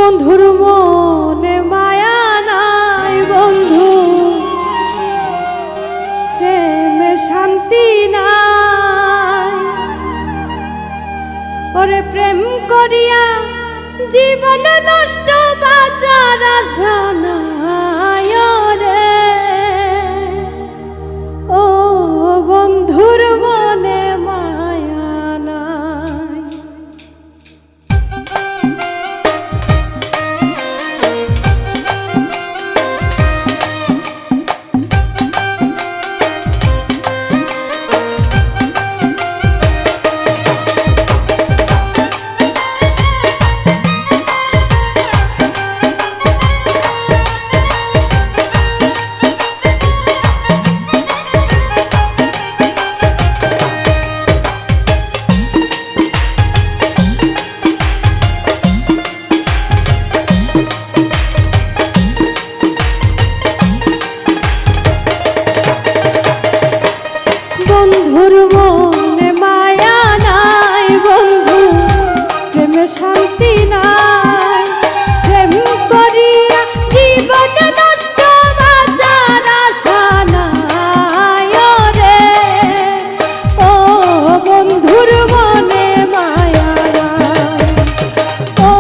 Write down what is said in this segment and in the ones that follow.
বন্ধুর মনে মায়া নাই, বন্ধু প্রেমে শান্তি নাই। ওরে প্রেম করিয়া জীবন নষ্ট, বাঁচার আশা নাই রে। ও বন্ধুর মনে মায়া নাই। বন্ধুর মনে মায়া নাই, বন্ধু প্রেমে শান্তি নাই। প্রেম করিয়া জীবন নষ্ট, বাঁচার আশা নাই রে। ও বন্ধুর মনে মায়া নাই, ও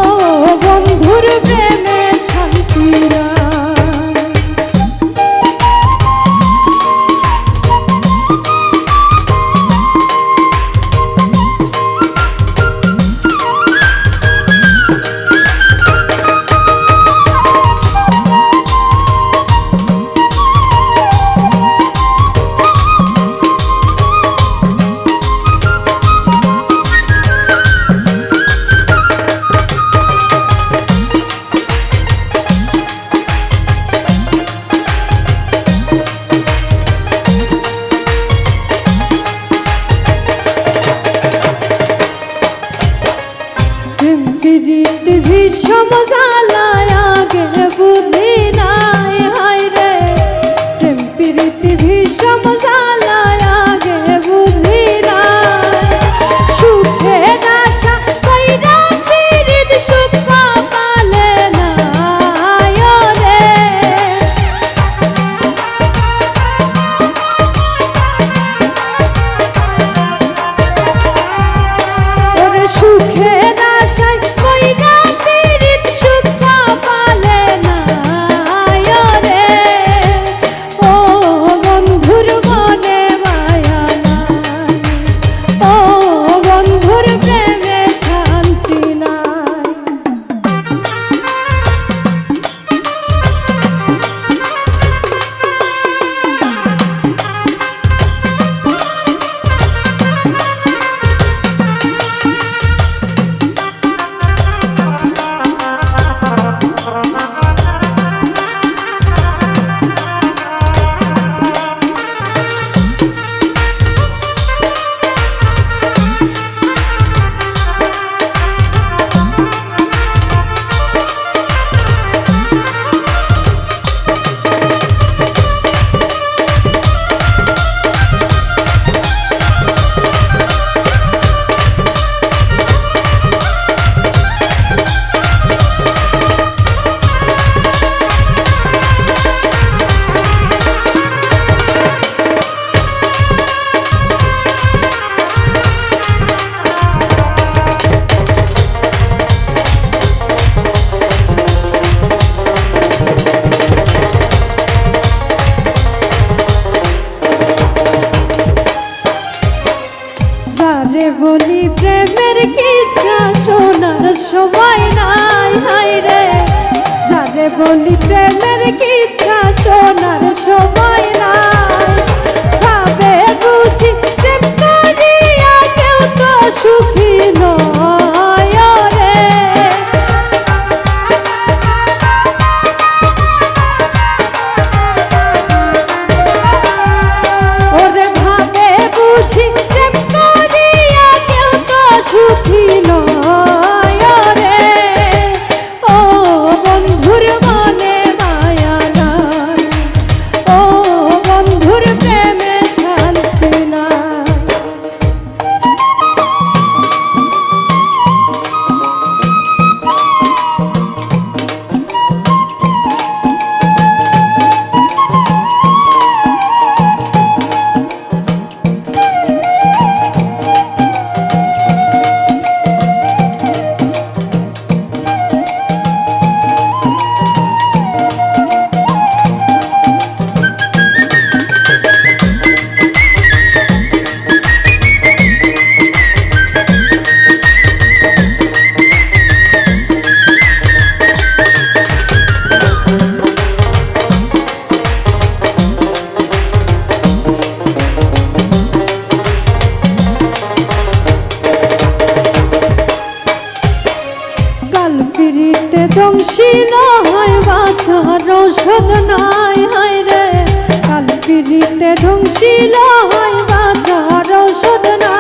বন্ধুর প্রেমে শান্তি নাই। প্রীতি ভীষণ জ্বালায়, আগে বুঝি নাই হায় রে। প্রেম প্রীতি ভীষণ জ্বালায়, আগে বুঝি নাই। সুখের আশা কইরা পীড়িত, সুখ পালে না রে। ওরে সুখের আশায় কইরা পীড়িত, সুখ পালে না রে। ও বন্ধুর মনে মায়া নাই, ও বন্ধুর প্রেমে শান্তি নাই। যারে বলি প্রেমের কিচ্ছা, শোনার সময় নাই হায় রে। যারে বলি প্রেমের কিচ্ছা, শোনার সময় নাই। ভাবে বুঝি প্রেম করিয়া কেউ তো সুখী নয় রে। ওরে ভাবে বুঝি প্রেম করিয়া কেউ তো সুখী নয় রে। ও বন্ধুর মনে মায়া নাই। ধ্বংসিল হয় বাঁচার ঔষধ নাই, হায় রে কাল পিড়িতে ধ্বংসিল হয় বাঁচার ঔষধ নাই।